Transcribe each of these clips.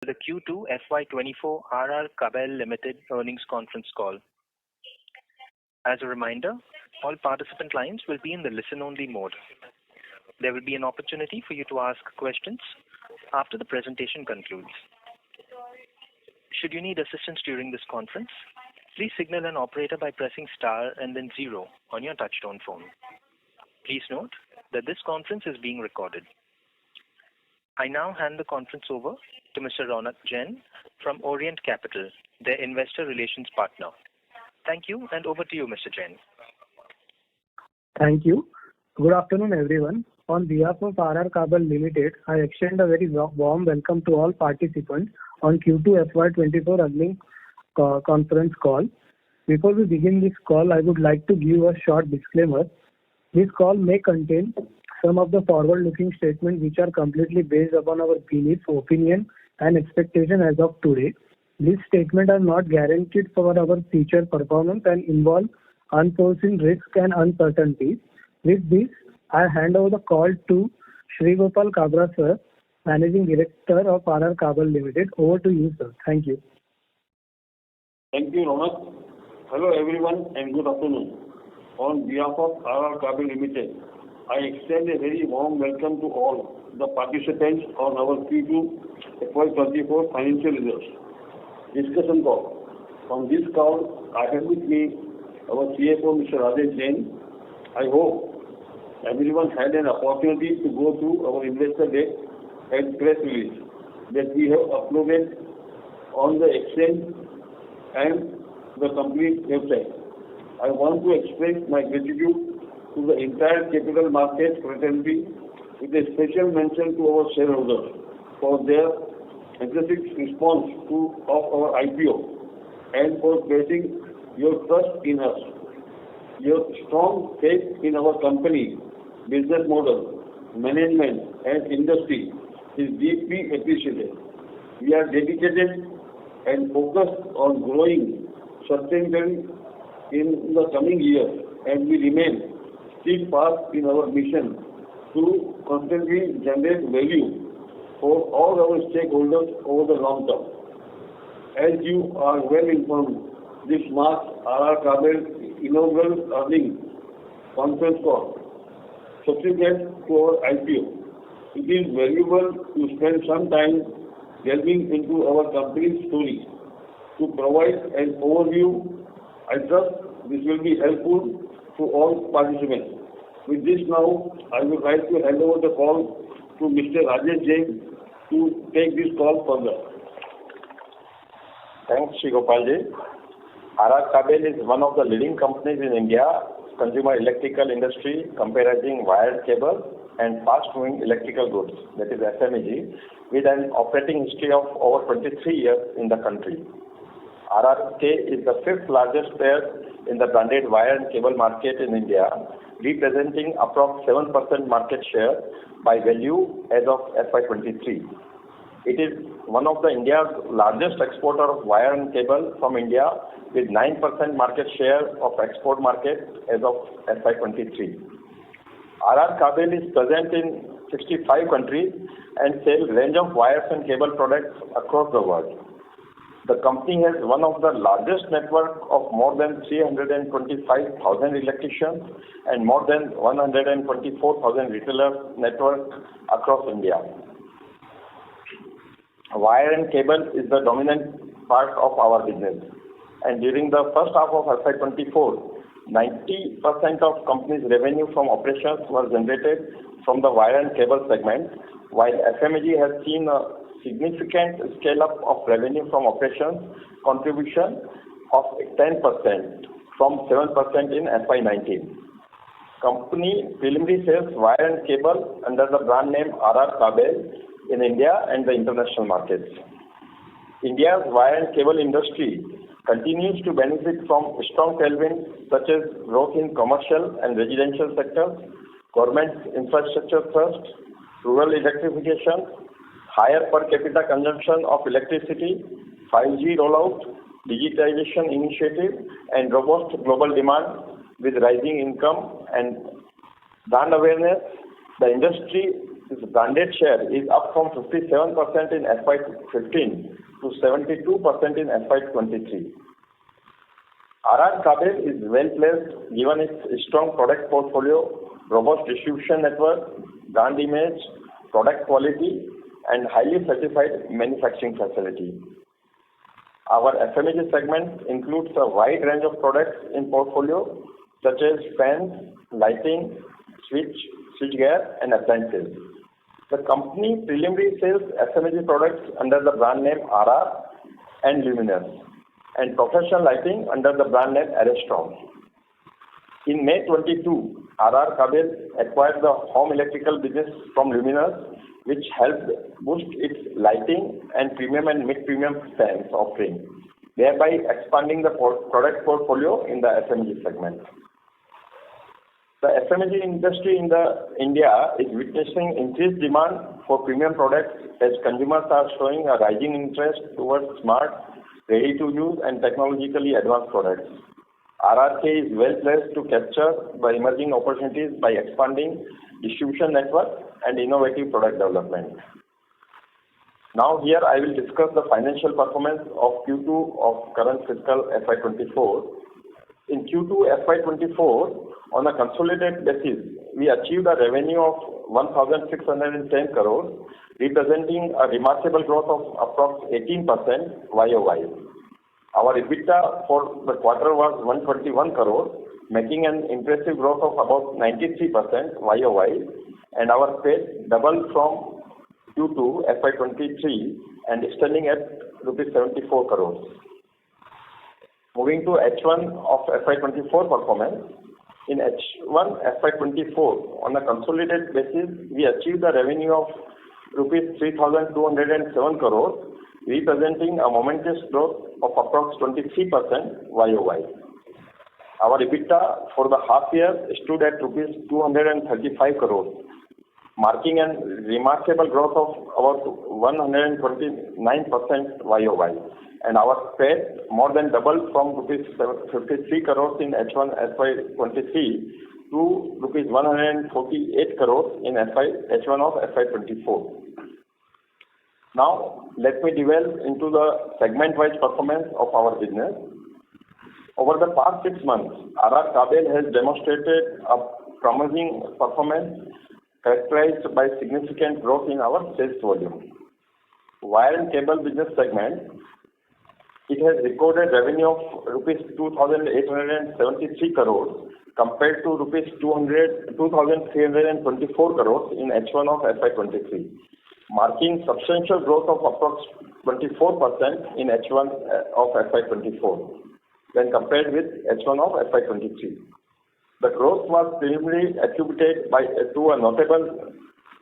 The Q2FY24 Kabel Limited earnings conference call. As a reminder, all participant lines will be in the listen-only mode. There will be an opportunity for you to ask questions after the presentation concludes. Should you need assistance during this conference, please signal an operator by pressing star and then 0 on your touchtone phone. Please note that this conference is being recorded. I now hand the conference over to Mr. Ronak Jain from Orient Capital, their investor relations partner. Thank you, and over to you, Mr. Jain. Thank you. Good afternoon, everyone. On behalf of Kabel Limited, I extend a very warm welcome to all participants on Q2FY24 earnings conference call. Before we begin this call, I would like to give a short disclaimer. This call may contain some of the forward-looking statements which are completely based upon our belief, opinion, and expectation as of today. These statements are not guaranteed for our future performance and involve unforeseen risks and uncertainties. With this, I hand over the call to Shri Gopal Kabra, sir, Managing Director of Kabel Limited. Over to you, sir. Thank you. Thank you, Ronak. Hello, everyone, and good afternoon. On behalf of Kabel Limited, I extend a very warm welcome to all the participants on our Q2FY24 financial results discussion call. On this call, I have with me our CFO, Mr. Rajesh Jain. I hope everyone had an opportunity to go through our investor deck and press release that we have uploaded on the exchange and the company website. I want to express my gratitude to the entire capital market fraternity, with a special mention to our shareholders for their enthusiastic response of our IPO and for placing your trust in us. Your strong faith in our company, business model, management, and industry is deeply appreciated. We are dedicated and focused on growing sustainably in the coming years, and we remain steadfast in our mission to constantly generate value for all our stakeholders over the long term. As you are well informed, this marks Kabel's inaugural earnings conference call subsequent to our IPO. It is valuable to spend some time delving into our company's story. To provide an overview, I trust this will be helpful to all participants. With this now, I would like to hand over the call to Mr. Rajesh Jain to take this call further. Thanks, Shri Gopalji. Kabel is one of the leading companies in India, consumer electrical industry, comprising wired cable and fast-moving electrical goods, that is FMEG, with an operating history of over 23 years in the country. RRK is the 5th largest player in the branded wire and cable market in India, representing approx 7% market share by value as of FY23. It is one of the India's largest exporter of wire and cable from India, with 9% market share of export market as of FY23. Kabel is present in 65 countries and sells range of wires and cable products across the world. The company has one of the largest network of more than 325,000 electricians and more than 124,000 retailers network across India. Wire and cable is the dominant part of our business, and during the first half of FY24, 90% of company's revenue from operations was generated from the wire and cable segment, while FMEG has seen a significant scale-up of revenue from operations contribution of 10% from 7% in FY19. Company preliminary sells wire and cable under the brand name Kabel in India and the international markets. India's wire and cable industry continues to benefit from strong tailwinds such as growth in commercial and residential sectors, government infrastructure thrust, rural electrification, higher per capita consumption of electricity, 5G rollout, digitization initiative, and robust global demand with rising income and brand awareness. The industry Its branded share is up from 57% in FY15 to 72% in FY23. RR Kabel is well placed given its strong product portfolio, robust distribution network, brand image, product quality, and highly certified manufacturing facility. Our FMEG segment includes a wide range of products in portfolio such as fans, lighting, switchgear, and appliances. The company preliminary sells FMEG products under the brand name RR and Luminous, and professional lighting under the brand name Arrestron. In May 22, RR Kabel acquired the home electrical business from Luminous, which helped boost its lighting and premium and mid-premium fans offering, thereby expanding the product portfolio in the FMEG segment. The FMEG industry in India is witnessing increased demand for premium products as consumers are showing a rising interest towards smart, ready-to-use and technologically advanced products. RRK is well placed to capture the emerging opportunities by expanding distribution network and innovative product development. Now here I will discuss the financial performance of Q2 of current fiscal FY24. In Q2 FY24, on a consolidated basis, we achieved a revenue of 1,610 crores, representing a remarkable growth of approximately 18% YOY. Our EBITDA for the quarter was 121 crores, making an impressive growth of about 93% YOY, and our PAT doubled from Q2 FY23 and standing at rupees 74 crores. Moving to H1 of FY24 performance. In H1 FY24, on a consolidated basis, we achieved a revenue of rupees 3,207 crores, representing a momentous growth of approximately 23% YOY. Our EBITDA for the half year stood at rupees 235 crores, marking a remarkable growth of about 129% YOY, and our PAT more than doubled from rupees 53 crores in H1 FY23 to rupees 148 crores in H1 of FY24. Now, let me delve into the segment-wise performance of our business. Over the past 6 months, RR Kabel has demonstrated a promising performance characterized by significant growth in our sales volume. Wire and cable business segment, it has recorded revenue of rupees 2,873 crores compared to rupees 2,324 crores in H1 of FY23, marking substantial growth of approximately 24% in H1 of FY24 when compared with H1 of FY23. The growth was primarily attributed to a notable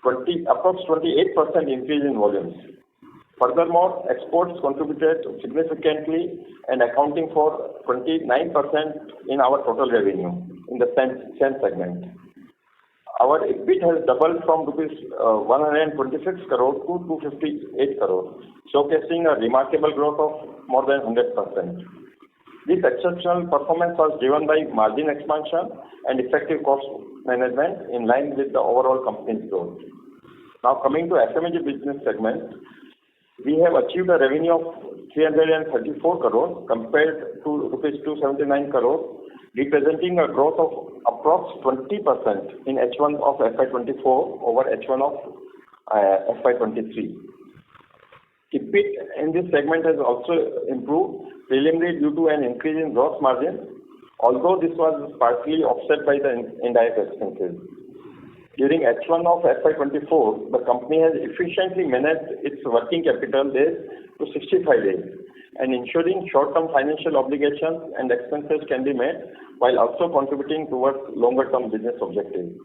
approximately 28% increase in volumes. Furthermore, exports contributed significantly and accounting for 29% in our total revenue in the same segment. Our EBIT has doubled from rupees 126 crores to 258 crores, showcasing a remarkable growth of more than 100%. This exceptional performance was driven by margin expansion and effective cost management in line with the overall company's growth. Now coming to FMEG business segment, we have achieved a revenue of 334 crores compared to rupees 279 crores, representing a growth of approximately 20% in H1 of FY24 over H1 of FY23. EBIT in this segment has also improved preliminarily due to an increase in gross margin, although this was partly offset by the indirect expenses. During H1 of FY24, the company has efficiently managed its working capital days to 65 days and ensuring short-term financial obligations and expenses can be met while also contributing towards longer-term business objectives.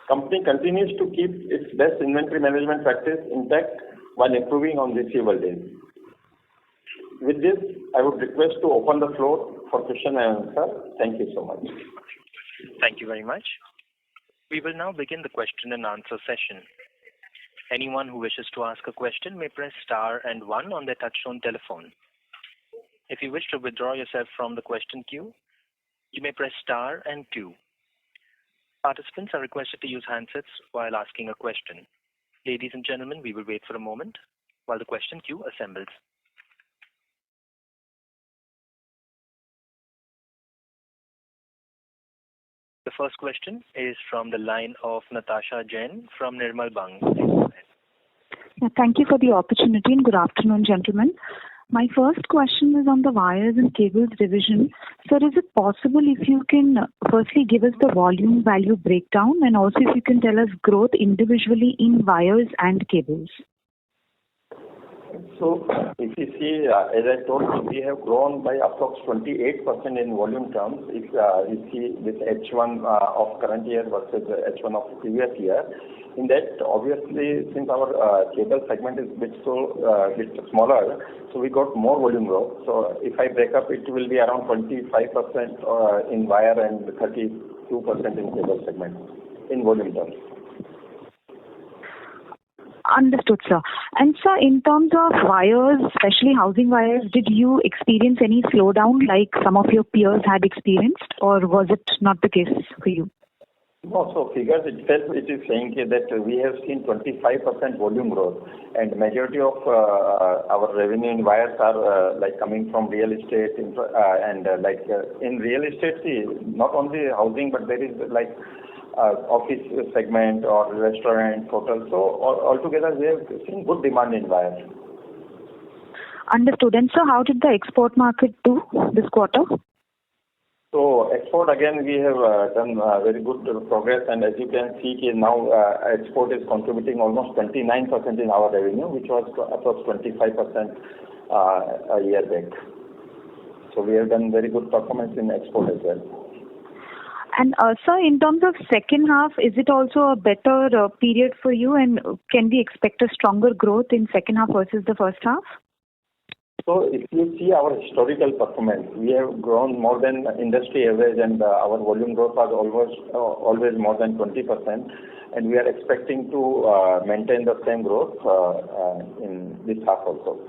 Company continues to keep its best inventory management practice intact while improving on receivable days. With this, I would request to open the floor for question and answer. Thank you so much. Thank you very much. We will now begin the question and answer session. Anyone who wishes to ask a question may press star and 1 on their touchtone telephone. If you wish to withdraw yourself from the question queue, you may press star and 2. Participants are requested to use handsets while asking a question. Ladies and gentlemen, we will wait for a moment while the question queue assembles. The first question is from the line of Natasha Jain from Nirmal Bang. Please go ahead. Thank you for the opportunity and good afternoon, gentlemen. My first question is on the wires and cables division. Sir, is it possible if you can firstly give us the volume value breakdown and also if you can tell us growth individually in wires and cables? So, if you see, as I told you, we have grown by approximately 28% in volume terms. If you see this H1 of current year versus H1 of previous year, in that obviously since our cable segment is bit smaller, so we got more volume growth. So if I break up, it will be around 25% in wire and 32% in cable segment in volume terms. Understood, sir. And sir, in terms of wires, especially housing wires, did you experience any slowdown like some of your peers had experienced, or was it not the case for you? No, so figures itself, it is saying that we have seen 25% volume growth, and majority of our revenue in wires are like coming from real estate and in real estate, see, not only housing, but there is like office segment or restaurant, hotel. So altogether, we have seen good demand in wires. Understood. And so how did the export market do this quarter? So export, again, we have done very good progress, and as you can see now, export is contributing almost 29% in our revenue, which was approximately 25% a year back. So we have done very good performance in export as well. And sir, in terms of second half, is it also a better period for you, and can we expect a stronger growth in second half versus the first half? So if you see our historical performance, we have grown more than industry average, and our volume growth was always more than 20%, and we are expecting to maintain the same growth in this half also.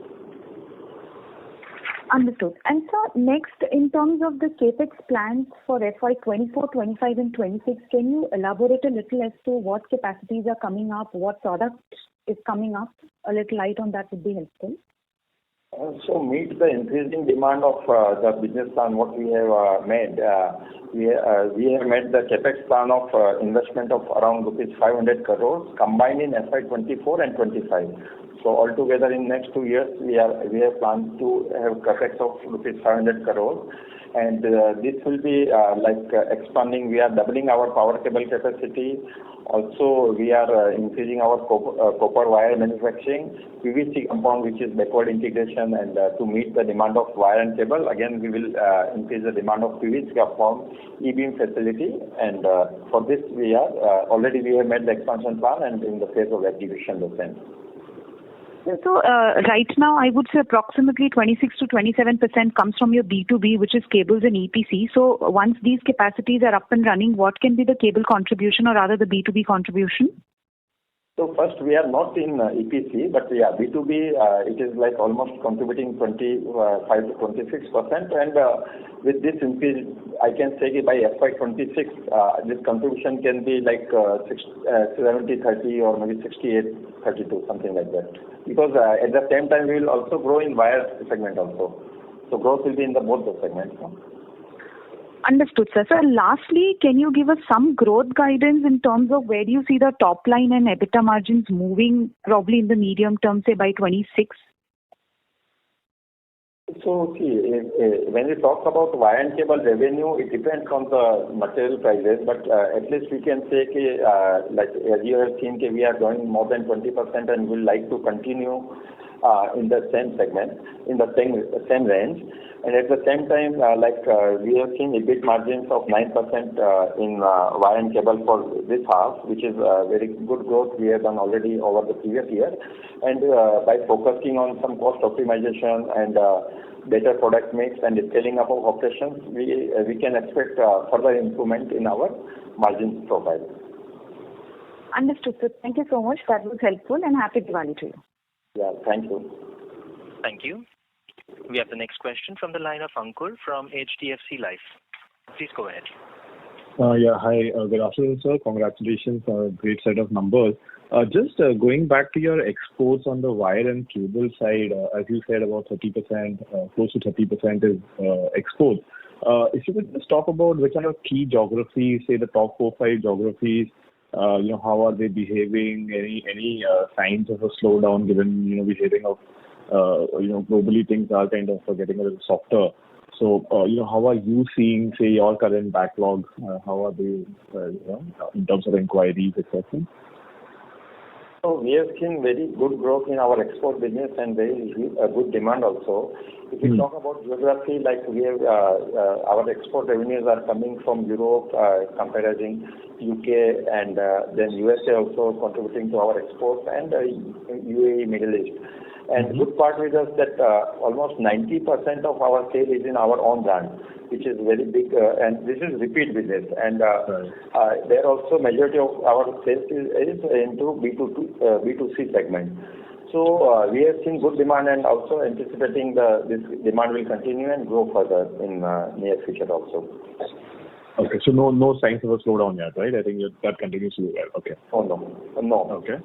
Understood. And sir, next, in terms of the capex plans for FY24, 25 and 26, can you elaborate a little as to what capacities are coming up, what product is coming up? A little light on that would be helpful. So meet the increasing demand of the business plan what we have made. We have made the capex plan of investment of around rupees 500 crores combined in FY24 and 25. So altogether in next 2 years we have planned to have capex of rupees 500 crores, and this will be expanding. We are doubling our power cable capacity. Also, we are increasing our copper wire manufacturing, PVC compound, which is backward integration, and to meet the demand of wire and cable, again we will increase the demand of PVC compound, E-beam facility, and for this we have made the expansion plan and in the phase of execution the same. So right now, I would say approximately 26 to 27% comes from your B2B, which is cables and EPC. So once these capacities are up and running, what can be the cable contribution or rather the B2B contribution? So first, we are not in EPC, but yeah, B2B, it is like almost contributing 25 to 26%, and with this increase, I can say by FY26, this contribution can be like 70-30 or maybe 68-32, something like that. Because at the same time, we will also grow in wire segment also. So growth will be in both the segments. Understood, sir. Sir, lastly, can you give us some growth guidance in terms of where do you see the top line and EBITDA margins moving probably in the medium term, say by 26? So, see, when we talk about wire and cable revenue, it depends on the material prices, but at least we can say, like as you have seen, we are growing more than 20% and we like to continue in the same segment, in the same range. And at the same time, we have seen EBIT margins of 9% in wire and cable for this half, which is very good growth we have done already over the previous year. And by focusing on some cost optimization and better product mix and scaling up of operations, we can expect further improvement in our margin profile. Understood, sir. Thank you so much. That was helpful, and happy Diwali to you. Yeah, thank you. Thank you. We have the next question from the line of Ankur from HDFC Life. Please go ahead. Hi. Good afternoon, sir. Congratulations on a great set of numbers. Just going back to your exports on the wire and cable side, as you said, about 30%, close to 30% is exports. If you could just talk about which are your key geographies, say the top 4-5 geographies, how are they behaving? Any signs of a slowdown given, we're hearing of, globally things are kind of getting a little softer. So, how are you seeing, say, your current backlog? How are they, in terms of inquiries, etc.? So we have seen very good growth in our export business and very good demand also. If we talk about geography, like we have our export revenues are coming from Europe, comprising UK and then USA also contributing to our exports, and UAE, Middle East. And good part is that almost 90% of our sale is in our own brand, which is very big, and this is repeat business. And there also majority of our sales is into B2C segment. So we have seen good demand and also anticipating this demand will continue and grow further in near future also. Okay, so no signs of a slowdown yet, right? I think that continues to be well. Okay. Oh, no. Okay.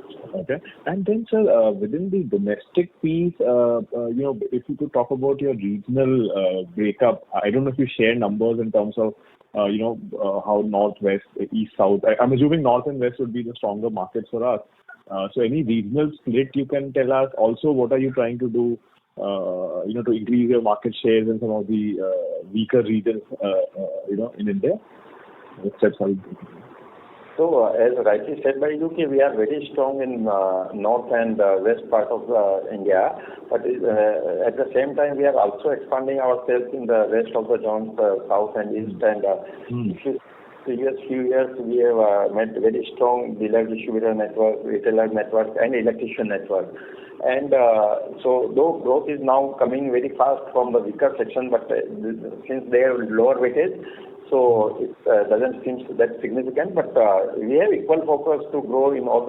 And then, sir, within the domestic piece, if you could talk about your regional breakup, I don't know if you share numbers in terms of, how north, west, east, south. I'm assuming north and west would be the stronger markets for us. So any regional split you can tell us. Also, what are you trying to do, to increase your market shares in some of the weaker regions, in India? So, as rightly said by you, we are very strong in north and west part of India, but at the same time we are also expanding our sales in the rest of the zones, south and east. And previous few years we have made very strong dealer distributor network, retailer network, and electrician network. And so though growth is now coming very fast from the weaker section, but since they have lower weightage, so it doesn't seem that significant. But we have equal focus to grow in all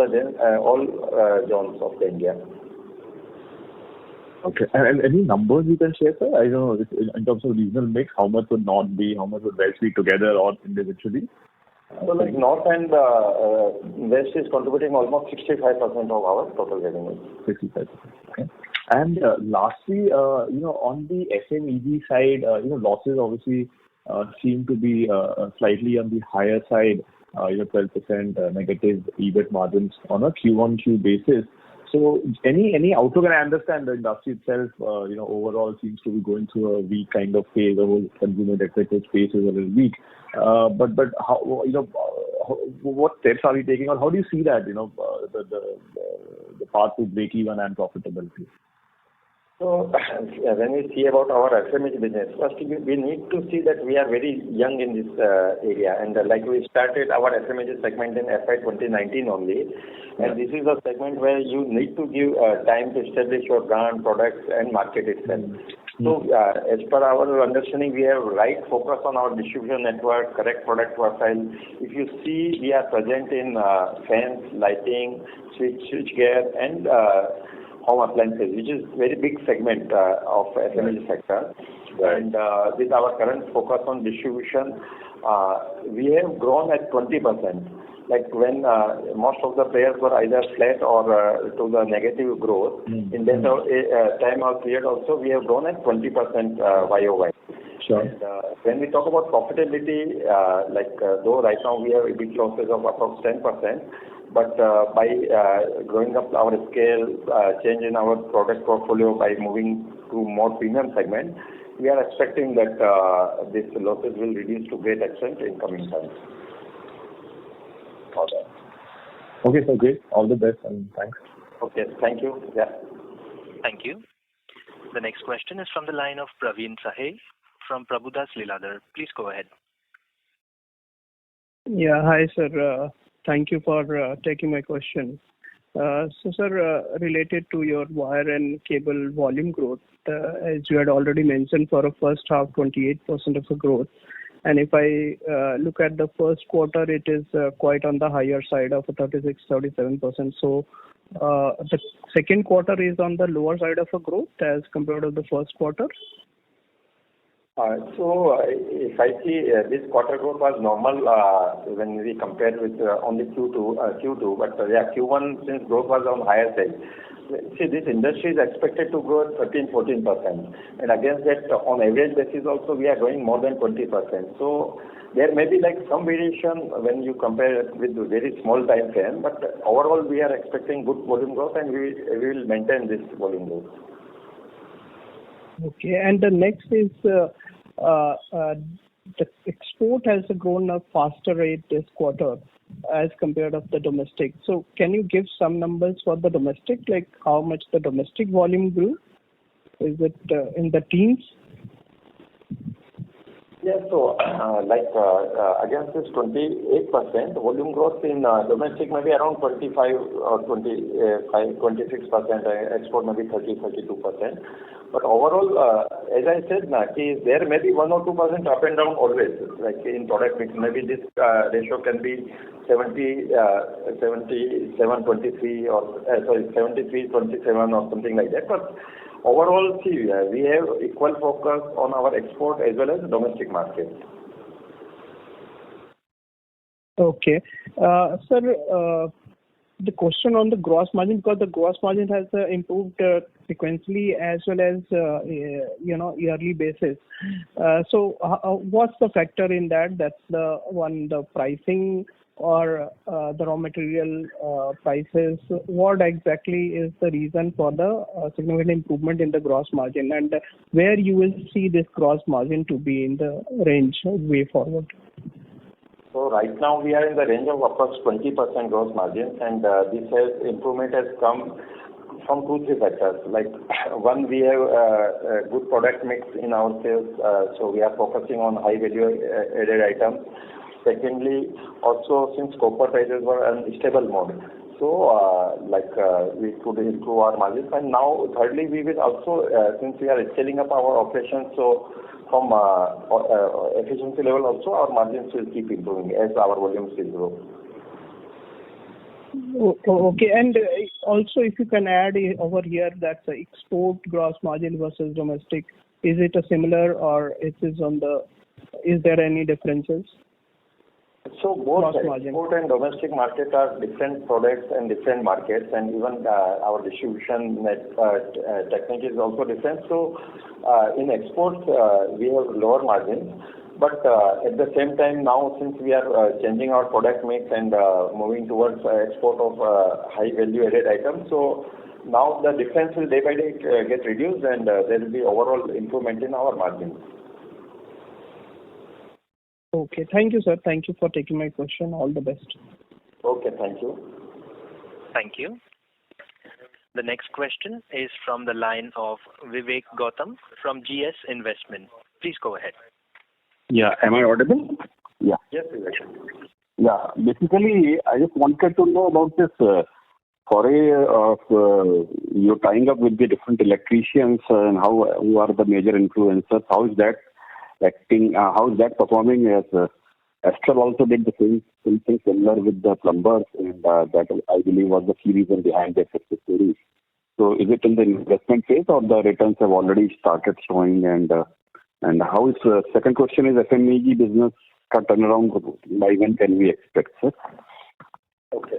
zones of India. Okay. And any numbers you can share, sir? I don't know, in terms of regional mix, how much would north be, how much would west be together or individually? So like north and west is contributing almost 65% of our total revenue. 65%. Okay. And lastly, on the FMEG side, losses obviously seem to be slightly on the higher side, 12% negative EBIT margins on a Q1Q basis. So any outlook, and I understand the industry itself, overall seems to be going through a weak kind of phase. The whole consumer electrical space is a little weak. But how, what steps are we taking, or how do you see that, the path to break even and profitability? So when we see about our FMEG business, first we need to see that we are very young in this area, and like we started our FMEG segment in FY 2019 only, and this is a segment where you need to give time to establish your brand, products, and market itself. So as per our understanding, we have right focus on our distribution network, correct product profile. If you see, we are present in fans, lighting, switchgear, and home appliances, which is very big segment of FMEG sector. Right. And with our current focus on distribution, we have grown at 20%. Like when most of the players were either flat or to the negative growth, in that time or period also, we have grown at 20% YOY. Sure. And when we talk about profitability, though right now we have EBIT losses of approx 10%, but by growing up our scale, change in our product portfolio by moving to more premium segment, we are expecting that these losses will reduce to great extent in coming times. Okay, so great. All the best and thanks. Okay, thank you. Yeah. Thank you. The next question is from the line of Praveen Sahay from Prabhudas Lilladher. Please go ahead. Yeah, hi sir. Thank you for taking my question. So sir, related to your wire and cable volume growth, as you had already mentioned, for a first half, 28% of the growth. And if I look at the first quarter, it is quite on the higher side of 36-37%. So the second quarter is on the lower side of a growth as compared to the first quarter? If I see this quarter growth was normal when we compare with only Q2, but Q1 since growth was on higher side. See, this industry is expected to grow at 13-14%, and against that, on average basis also we are growing more than 20%. So there may be like some variation when you compare it with very small time frame, but overall we are expecting good volume growth, and we will maintain this volume growth. Okay, and the next is the export has grown at a faster rate this quarter as compared of the domestic. So can you give some numbers for the domestic, like how much the domestic volume grew? Is it in the teens? Yeah, so against this 28% volume growth in domestic maybe around 25 or 26%, export maybe 30-32%. But overall, as I said, there may be 1 or 2% up and down always. Like in product mix, maybe this ratio can be 77-23 or 73-27 or something like that. But overall, see, we have equal focus on our export as well as domestic market. Okay. Sir, the question on the gross margin, because the gross margin has improved sequentially as well as yearly basis. So what's the factor in that? That's the one, the pricing or the raw material prices. What exactly is the reason for the significant improvement in the gross margin, and where you will see this gross margin to be in the range way forward? So right now we are in the range of approx 20% gross margin, and this improvement has come from 2-3 factors. Like one, we have a good product mix in our sales, so we are focusing on high value added items. Secondly, also since copper prices were on stable mode, so we could improve our margins. And now thirdly, we will also since we are scaling up our operations, so from efficiency level also our margins will keep improving as our volumes will grow. Okay, and also if you can add over here that the export gross margin versus domestic, is it a similar or is there any differences? So both export and domestic market are different products and different markets, and even our distribution technique is also different. So in exports we have lower margins, but at the same time now since we are changing our product mix and moving towards export of high value added items, so now the difference will day by day get reduced, and there will be overall improvement in our margins. Okay, thank you, sir. Thank you for taking my question. All the best. Okay, thank you. Thank you. The next question is from the line of Vivek Gautam from GS Investment. Please go ahead. Yeah, am I audible? Yeah. Yes, Vivek. Yeah, basically, I just wanted to know about this foray of you're tying up with the different electricians and who are the major influencers. How is that acting? How is that performing? As Astral also did the same thing similar with the plumbers, and that I believe was the key reason behind their success story. So, is it in the investment phase or the returns have already started showing? And how is second question is FMEG business turnaround? By when can we expect, sir? Okay.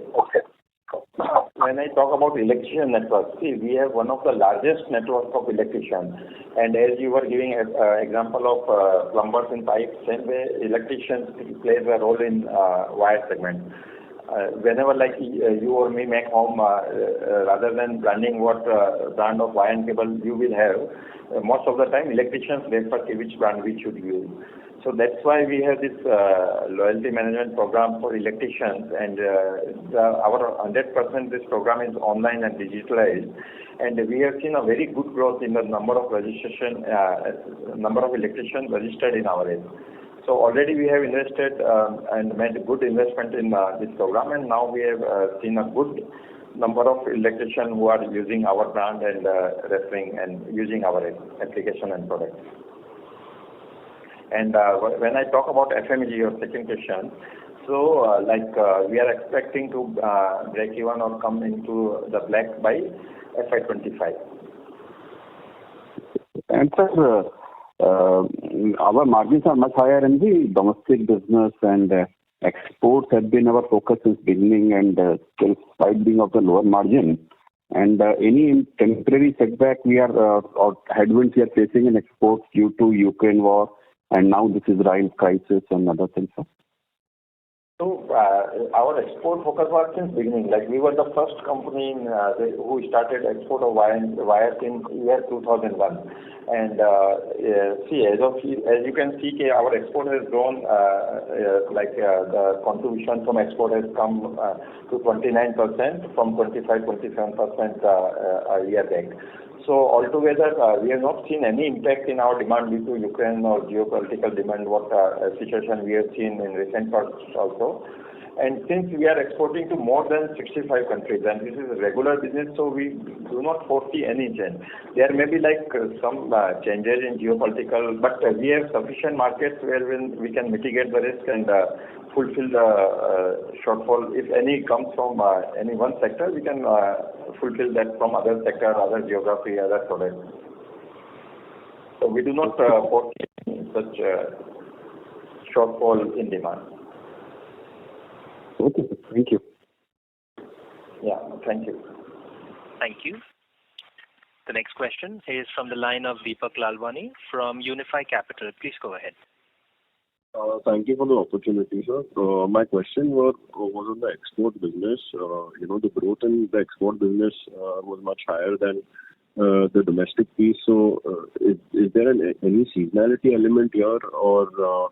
When I talk about electrician network, see, we have one of the largest network of electricians, and as you were giving an example of plumbers in pipes, same way electricians plays a role in wire segment. Whenever like you or me make home, rather than branding what brand of wire and cable you will have, most of the time electricians refer to which brand we should use. So that's why we have this loyalty management program for electricians, and our 100% this program is online and digitalized, and we have seen a very good growth in the number of electricians registered in our area. So already we have invested and made a good investment in this program, and now we have seen a good number of electricians who are using our brand and referring and using our application and products. And when I talk about FMEG, your second question, so we are expecting to break even or come into the black by FY25. And sir, our margins are much higher in the domestic business, and exports have been our focus since beginning, and still despite being of the lower margin. And any temporary setback or headwinds we are facing in exports due to Ukraine war, and now this Israel crisis and other things. So our export focus was since beginning. Like we were the first company who started export of wires in year 2001. And as you can see, our export has grown. The contribution from export has come to 29% from 25-27% a year back. So altogether, we have not seen any impact in our demand due to Ukraine or geopolitical demand, what situation we have seen in recent past also. And since we are exporting to more than 65 countries, and this is a regular business, so we do not foresee any change. There may be some changes in geopolitical, but we have sufficient markets where we can mitigate the risk and fulfill the shortfall. If any comes from any one sector, we can fulfill that from other sector, other geography, other products. So we do not foresee such shortfall in demand. Okay, thank you. Yeah, thank you. Thank you. The next question is from the line of Deepak Lalwani from Unifi Capital. Please go ahead. Thank you for the opportunity, sir. My question was on the export business. The growth in the export business was much higher than the domestic piece. So, is there any seasonality element here, or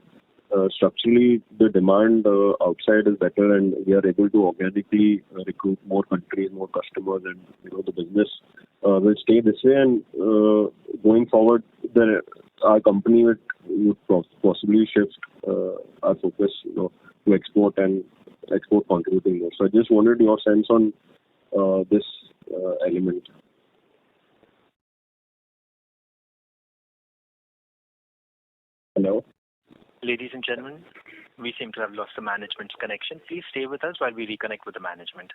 structurally the demand outside is better and we are able to organically recruit more countries, more customers, and the business will stay this way, and going forward our company would possibly shift our focus to export and export contributing more. So I just wanted your sense on this element. Hello? Ladies and gentlemen, we seem to have lost the management's connection. Please stay with us while we reconnect with the management.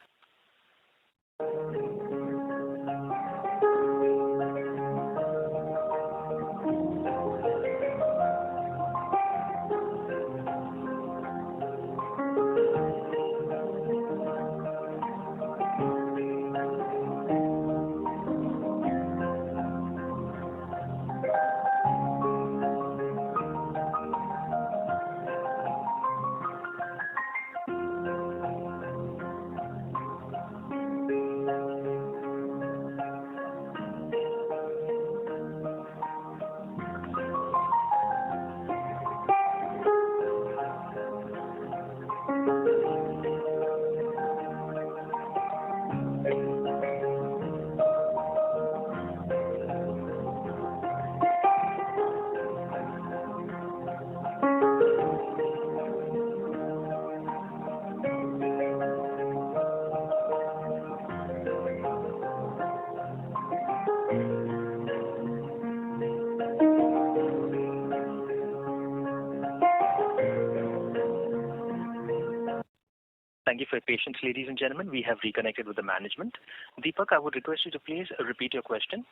Thank you for your patience, ladies and gentlemen. We have reconnected with the management. Deepak, I would request you to please repeat your question.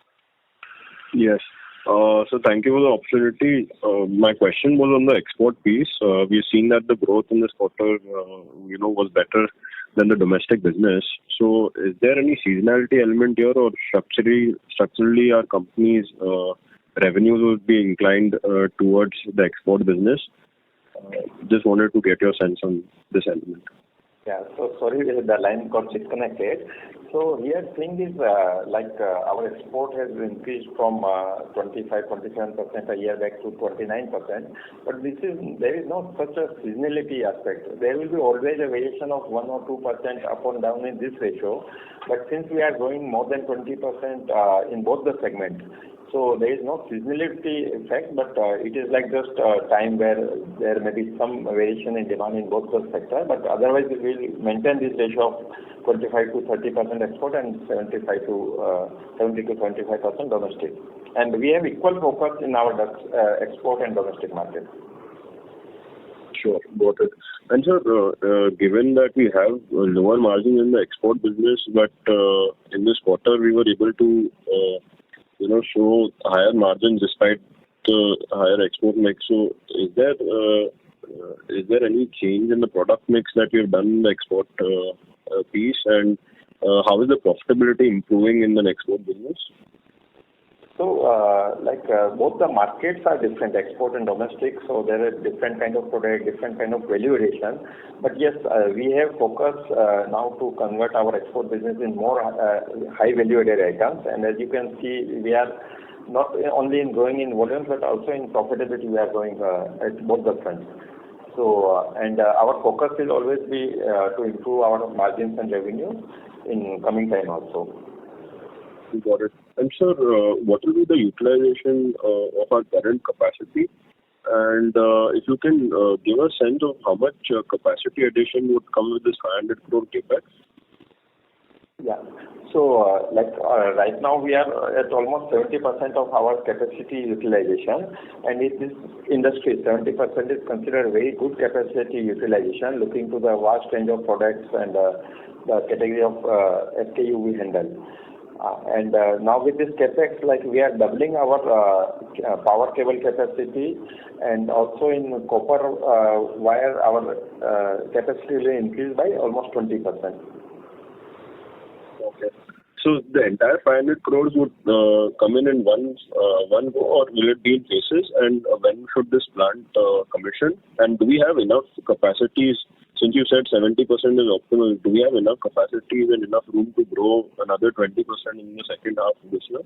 Yes. So thank you for the opportunity. My question was on the export piece. We've seen that the growth in this quarter, was better than the domestic business. So is there any seasonality element here, or structurally our company's revenues would be inclined towards the export business? Just wanted to get your sense on this element. Yeah, so sorry, the line got disconnected. So here thing is our export has increased from 25-27% a year back to 29%. But there is not such a seasonality aspect. There will be always a variation of 1 or 2% up and down in this ratio. But since we are growing more than 20% in both the segments, so there is no seasonality effect, but it is just a time where there may be some variation in demand in both the sectors. But otherwise, we will maintain this ratio of 25-30% export and 70-25% domestic. And we have equal focus in our export and domestic market. Sure, got it. And sir, given that we have lower margin in the export business, but in this quarter we were able to show higher margins despite higher export mix. So is there any change in the product mix that you've done in the export piece, and how is the profitability improving in the export business? So, both the markets are different, export and domestic, so there are different kind of product, different kind of value addition. But yes, we have focused now to convert our export business in more high value added items. And as you can see, we are not only in growing in volumes, but also in profitability, we are growing at both the fronts. So, our focus will always be to improve our margins and revenue in coming time also. Got it. And sir, what will be the utilization of our current capacity? And if you can give a sense of how much capacity addition would come with this 500 crore capex? Yeah. So, right now we are at almost 70% of our capacity utilization, and in this industry, 70% is considered very good capacity utilization, looking to the vast range of products and the category of SKU we handle. And now with this capex, we are doubling our power cable capacity, and also in copper wire, our capacity will increase by almost 20%. Okay. So the entire 500 crores would come in one go, or will it be in phases? And when should this plant commission? And do we have enough capacities? Since you said 70% is optimal, do we have enough capacities and enough room to grow another 20% in the second half of this year?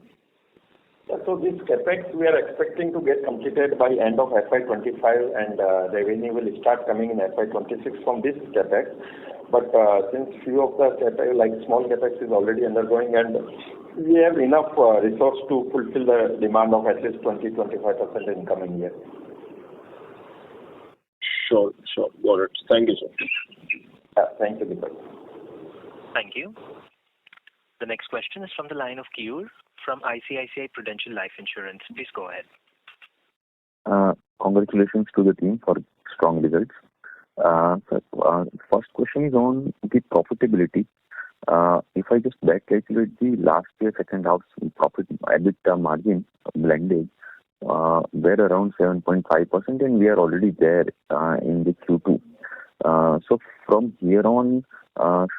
Yeah, so this capex we are expecting to get completed by end of FY25, and revenue will start coming in FY26 from this capex. But since few of the capex, small capex is already undergoing, and we have enough resource to fulfill the demand of at least 20-25% in coming year. Sure. Got it. Thank you, sir. Thank you, Deepak. Thank you. The next question is from the line of Keyur from ICICI Prudential Life Insurance. Please go ahead. Congratulations to the team for strong results. First question is on the profitability. If I just back calculate the last year second half profit EBITDA margin blended, we're around 7.5%, and we are already there in the Q2. So from here on,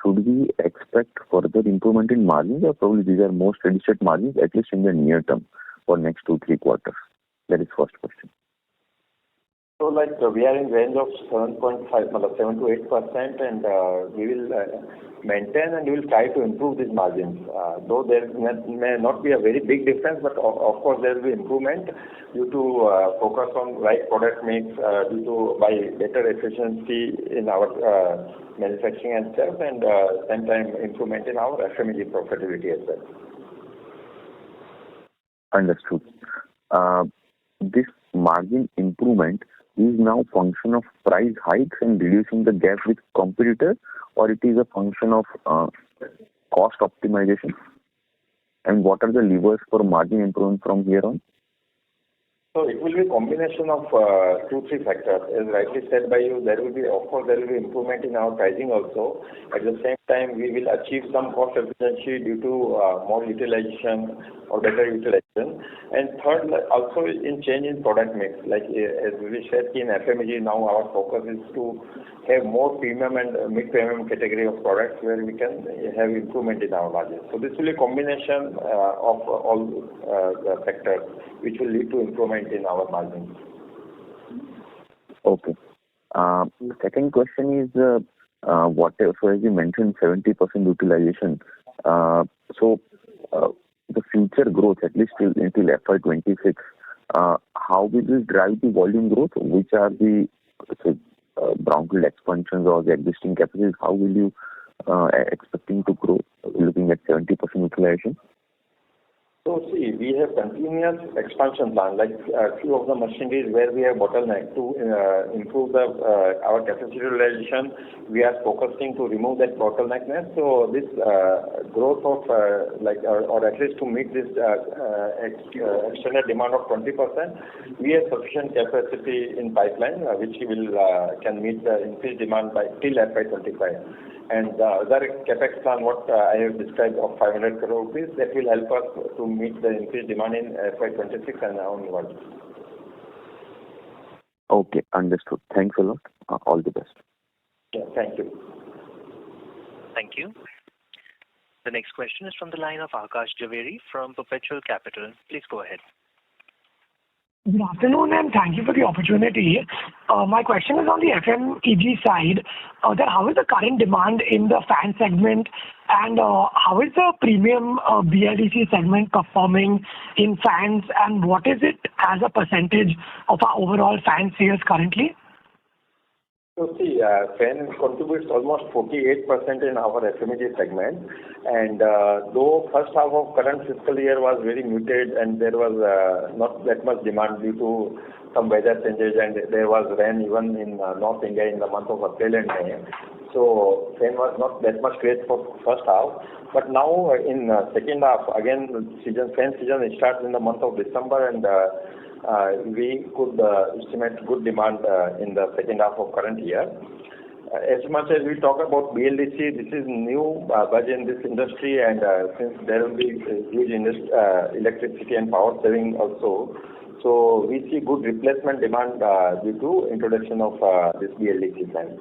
should we expect further improvement in margins, or probably these are more steady state margins, at least in the near term for next 2-3 quarters? That is first question. So we are in range of 7.5, 7 to 8%, and we will maintain and we will try to improve these margins. Though there may not be a very big difference, but of course there will be improvement due to focus on right product mix, due to by better efficiency in our manufacturing and sales, and same time improvement in our FMEG profitability as well. Understood. This margin improvement is now function of price hikes and reducing the gap with competitors, or it is a function of cost optimization? And what are the levers for margin improvement from here on? So it will be a combination of 2-3 factors. As rightly said by you, there will be improvement in our pricing also. At the same time, we will achieve some cost efficiency due to more utilization or better utilization. And third, also in change in product mix. As we said in FMEG, now our focus is to have more premium and mid-premium category of products where we can have improvement in our margins. So this will be a combination of all the factors which will lead to improvement in our margins. Okay. The second question is, so as you mentioned, 70% utilization. So the future growth, at least until FY26, how will this drive the volume growth? Which are the brownfield expansions or the existing capacities? How will you expecting to grow looking at 70% utilization? So see, we have continuous expansion plan, a few of the machineries where we have bottleneck to improve our capacity utilization. We are focusing to remove that bottleneckness. So this growth of or at least to meet this extended demand of 20%, we have sufficient capacity in pipeline which can meet the increased demand by till FY25. And the other capex plan, what I have described of 500 crore rupees, that will help us to meet the increased demand in FY26 and onwards. Okay, understood. Thanks a lot. All the best. Yeah, thank you. Thank you. The next question is from the line of Akash Javeri from Perpetual Capital. Please go ahead. Good afternoon, and thank you for the opportunity. My question is on the FMEG side. That how is the current demand in the fan segment, and how is the premium BLDC segment performing in fans, and what is it as a percentage of our overall fan sales currently? So see, fan contributes almost 48% in our FMEG segment, and though first half of current fiscal year was very muted and there was not that much demand due to some weather changes, and there was rain even in North India in the month of April and May. So fan was not that much great for first half, but now in second half again fan season starts in the month of December, and we could estimate good demand in the second half of current year. As much as we talk about BLDC, this is new buzz in this industry, and since there will be huge electricity and power saving also, so we see good replacement demand due to introduction of this BLDC fan.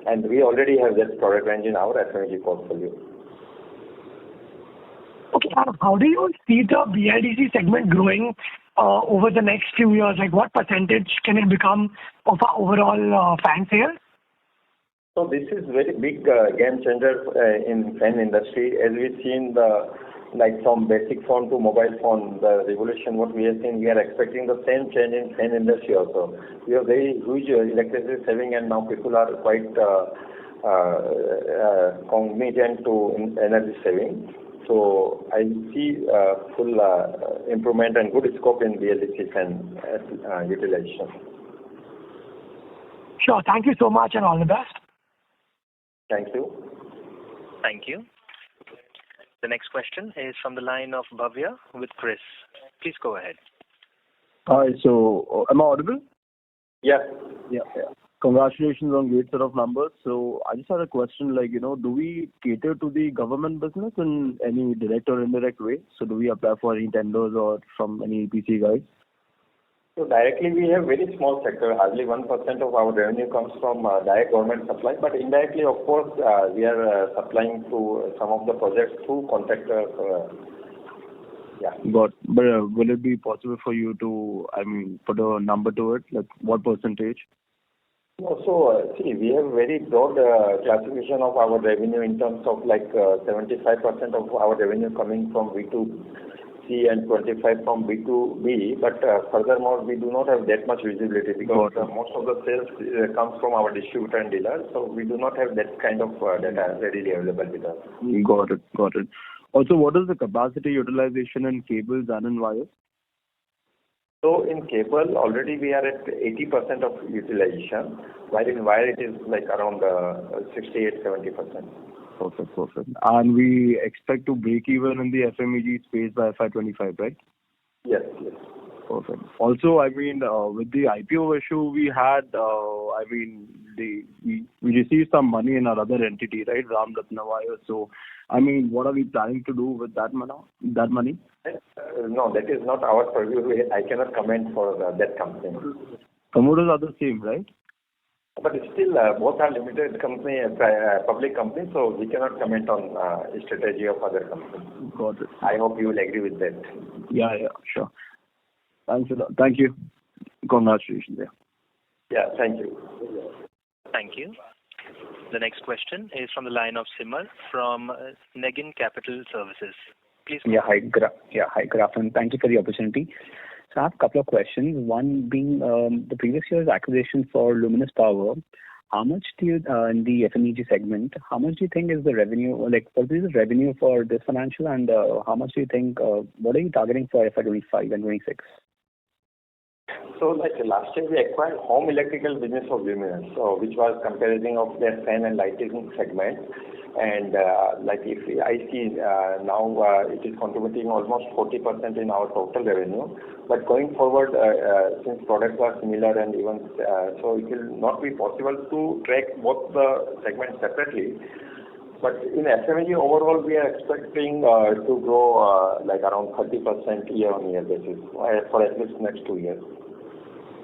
And we already have that product range in our FMEG portfolio. Okay, how do you see the BLDC segment growing over the next few years? Like, what percentage can it become of our overall fan sales? So this is very big game changer in fan industry. As we've seen from basic phone to mobile phone, the revolution what we have seen, we are expecting the same change in fan industry also. We have very huge electricity saving, and now people are quite cognizant to energy saving. So I see full improvement and good scope in BLDC fan utilization. Sure. Thank you so much, and all the best. Thank you. Thank you. The next question is from the line of Bhavya with Chris. Please go ahead. Hi. So, am I audible? Yeah. Yeah. Congratulations on great set of numbers. So, I just had a question, do we cater to the government business in any direct or indirect way? So, do we apply for any tenders or from any EPC guys? So directly we have very small sector. Hardly 1% of our revenue comes from direct government supply. But indirectly, of course, we are supplying to some of the projects through contractors. But will it be possible for you to, put a number to it? Like what percentage? So, see, we have very broad classification of our revenue in terms of 75% of our revenue coming from B2C and 25 from B2B. But furthermore, we do not have that much visibility because most of the sales comes from our distributor and dealers. So we do not have that kind of data readily available with us. Got it. Also, what is the capacity utilization in cables and in wires? So in cable, already we are at 80% of utilization, while in wire it is around 68-70%. Perfect. And we expect to break even in the FMEG space by FY25, right? Yes. Perfect. Also, with the IPO issue we had, we received some money in our other entity, right, Ram Ratna Wire. So, what are we planning to do with that money? No, that is not our purview. I cannot comment for that company. Promoters are the same, right? But still, both are limited company and public company, so we cannot comment on strategy of other companies. Got it. I hope you will agree with that. Yeah, sure. Thanks a lot. Thank you. Congratulations. Yeah, thank you. Thank you. The next question is from the line of Simar from Negin Capital Services. Please go ahead. Hi, good afternoon. Thank you for the opportunity. So I have a couple of questions. One being the previous year's acquisition for Luminous Power. How much do you, in the FMEG segment, how much do you think is the revenue, what is the revenue for this financial, and how much do you think, what are you targeting for FY25 and 26? So last year we acquired home electrical business of Luminous, which was comprising of their fan and lighting segment. And if I see now it is contributing almost 40% in our total revenue. But going forward, since products are similar and even so it will not be possible to track both the segments separately. But in FMEG overall, we are expecting to grow around 30% year-on-year basis for at least next 2 years.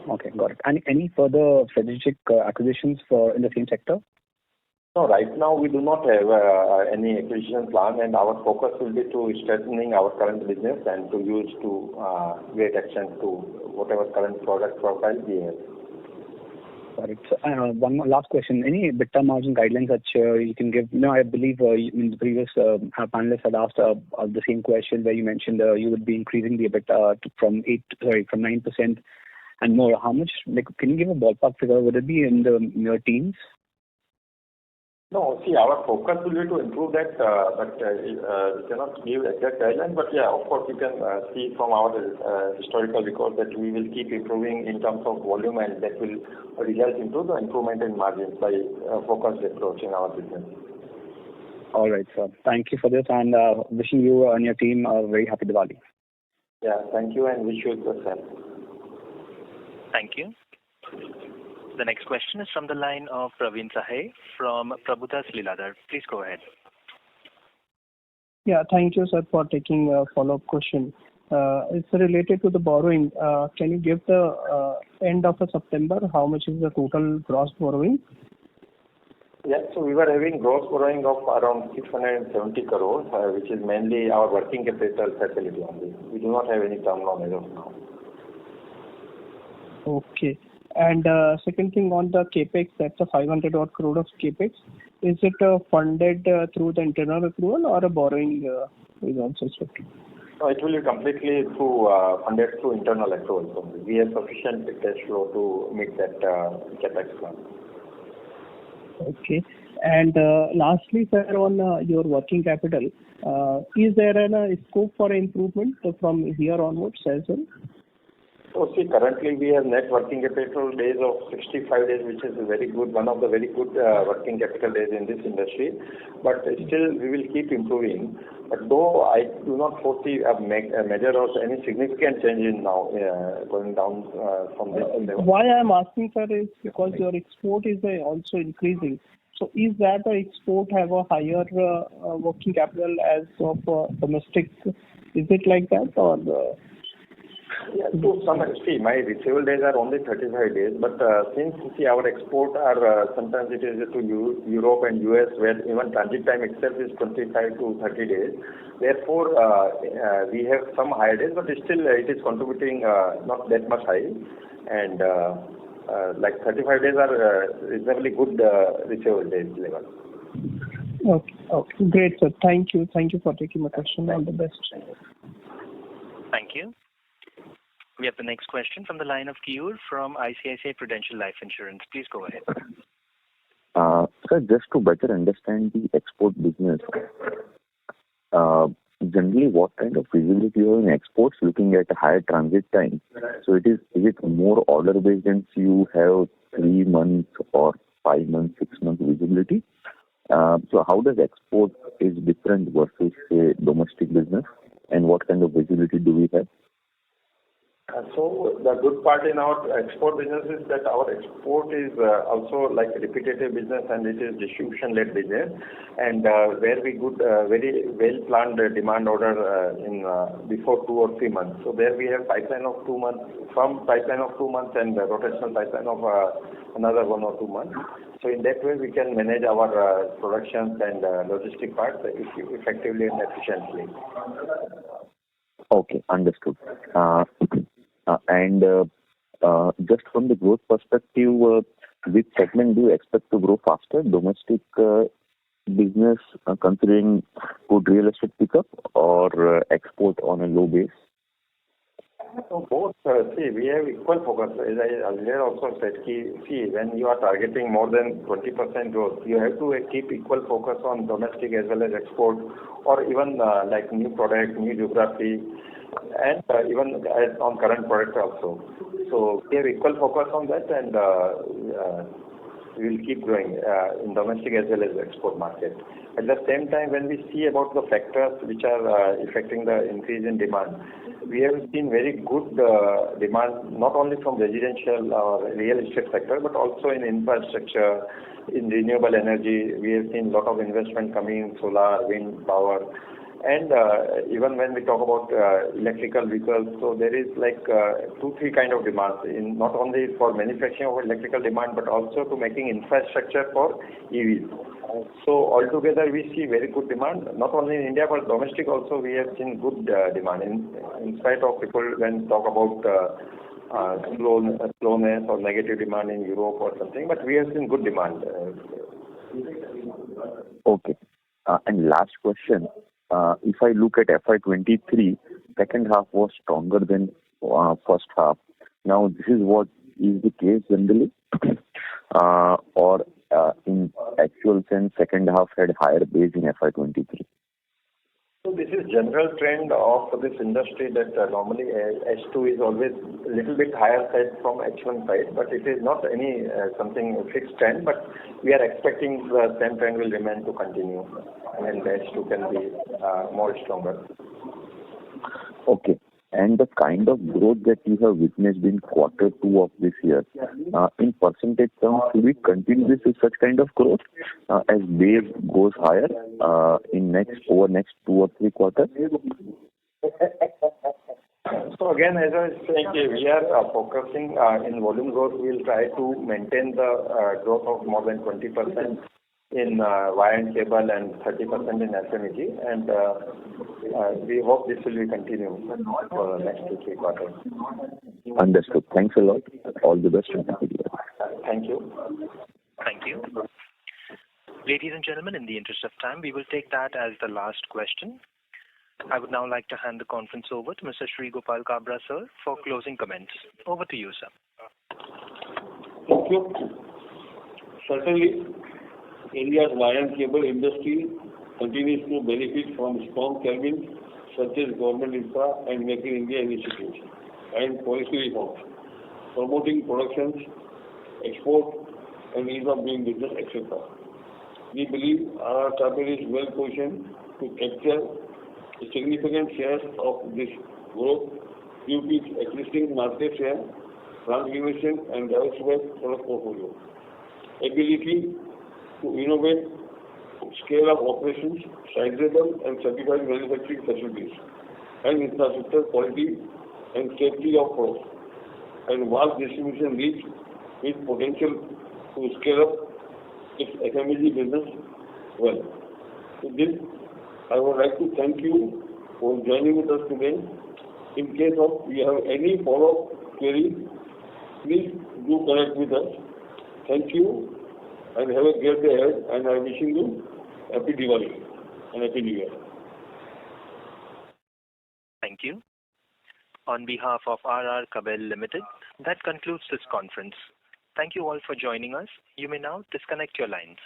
Okay, got it. And any further strategic acquisitions in the same sector? No, right now we do not have any acquisition plan, and our focus will be to strengthening our current business and to use to great extent to whatever current product profile we have. Got it. So, one more last question. Any EBITDA margin guidelines that you can give? I believe in the previous panelists had asked the same question where you mentioned you would be increasing the EBITDA from 9% and more. How much? Can you give a ballpark figure? Would it be in the near teens? No, see, our focus will be to improve that, but we cannot give exact guidelines. But yeah, of course, you can see from our historical record that we will keep improving in terms of volume, and that will result into the improvement in margins by focused approach in our business. All right, sir. Thank you for this, and wishing you and your team a very happy Diwali. Yeah, thank you, and wish you the same. Thank you. The next question is from the line of Praveen Sahay from Prabhudas Lilladher. Please go ahead. Yeah, thank you, sir, for taking a follow-up question. It's related to the borrowing. Can you give the end of September? How much is the total gross borrowing? Yeah, so we were having gross borrowing of around 670 crores, which is mainly our working capital facility only. We do not have any term loan as of now. Okay. And second thing on the capex, that's a 500 odd crore of capex. Is it funded through the internal accrual or a borrowing is also expected? No, it will be completely funded through internal accruals only. We have sufficient cash flow to meet that capex plan. Okay. And lastly, sir, on your working capital, is there a scope for improvement from here onwards as well? So see, currently we have net working capital days of 65 days, which is very good, one of the very good working capital days in this industry. But still, we will keep improving. But though I do not foresee a major or any significant change in now going down from this level. Why I am asking, sir, is because your export is also increasing. So is that the export have a higher working capital as of domestic? Is it like that or? Yeah, to some extent, my receivable days are only 35 days, but since our export are sometimes it is to Europe and US, where even transit time itself is 25 to 30 days. Therefore, we have some higher days, but still it is contributing not that much high, and like 35 days are reasonably good receivable days level. Okay, great, sir. Thank you for taking my question. All the best. Thank you. We have the next question from the line of Keyur from ICICI Prudential Life Insurance. Please go ahead. Sir, just to better understand the export business, generally what kind of visibility you have in exports looking at higher transit time? So is it more order based and you have 3 months or 5 months, 6 months visibility? So how does export is different versus say domestic business, and what kind of visibility do we have? So the good part in our export business is that our export is also like a repetitive business, and it is distribution-led business, and where we good very well-planned demand order in before 2 or 3 months. So there we have pipeline of 2 months, from pipeline of 2 months and rotational pipeline of another 1 or 2 months. So in that way we can manage our productions and logistic parts effectively and efficiently. Okay, understood. And just from the growth perspective, which segment do you expect to grow faster? Domestic business, considering good real estate pickup, or export on a low base? So both, see, we have equal focus. As I earlier also said, see, when you are targeting more than 20% growth, you have to keep equal focus on domestic as well as export, or even like new product, new geography, and even on current product also. So we have equal focus on that, and we will keep growing in domestic as well as export market. At the same time, when we see about the factors which are affecting the increase in demand, we have seen very good demand not only from residential or real estate sector, but also in infrastructure, in renewable energy. We have seen a lot of investment coming in solar, wind power, And even when we talk about electrical vehicles, so there is like 2-3 kind of demands, in not only for manufacturing of electrical demand, but also to making infrastructure for EVs. So altogether, we see very good demand, not only in India, but domestic also we have seen good demand. In spite of people when talk about slowness or negative demand in Europe or something, but we have seen good demand. Okay. And last question. If I look at FY23, second half was stronger than first half. Now, this is what is the case generally, or in actual sense, second half had higher base in FY23? So this is general trend of this industry that normally H2 is always a little bit higher side from H1 side, but it is not any something fixed trend, but we are expecting the same trend will remain to continue and H2 can be more stronger. Okay. And the kind of growth that you have witnessed in quarter 2 of this year, in percentage terms, should we continue this with such kind of growth as base goes higher over next 2 or 3 quarters? So again, as I was saying, we are focusing in volume growth. We will try to maintain the growth of more than 20% in wire and cable and 30% in FMEG, and we hope this will be continued for the next 2-3 quarters. Understood. Thanks a lot. All the best. Thank you. Thank you. Ladies and gentlemen, in the interest of time, we will take that as the last question. I would now like to hand the conference over to Mr. Sri Gopal Kabra, sir, for closing comments. Over to you, sir. Thank you. Certainly, India's wire and cable industry continues to benefit from strong tailwinds such as government infra and Make in India initiatives and policy reforms, promoting productions, export, and ease of doing business, etc. We believe our Kabel is well positioned to capture a significant share of this growth due to its existing market share, transformation, and diversified product portfolio, ability to innovate, scale up operations, sizable and certified manufacturing facilities, and infrastructure quality and safety of products, and vast distribution reach with potential to scale up its FMEG business well. With this, I would like to thank you for joining with us today. In case of you have any follow-up query, please do connect with us. Thank you and have a great day ahead, and I'm wishing you Happy Diwali and Happy New Year. Thank you. On behalf of RR Kabel Limited, that concludes this conference. Thank you all for joining us. You may now disconnect your lines.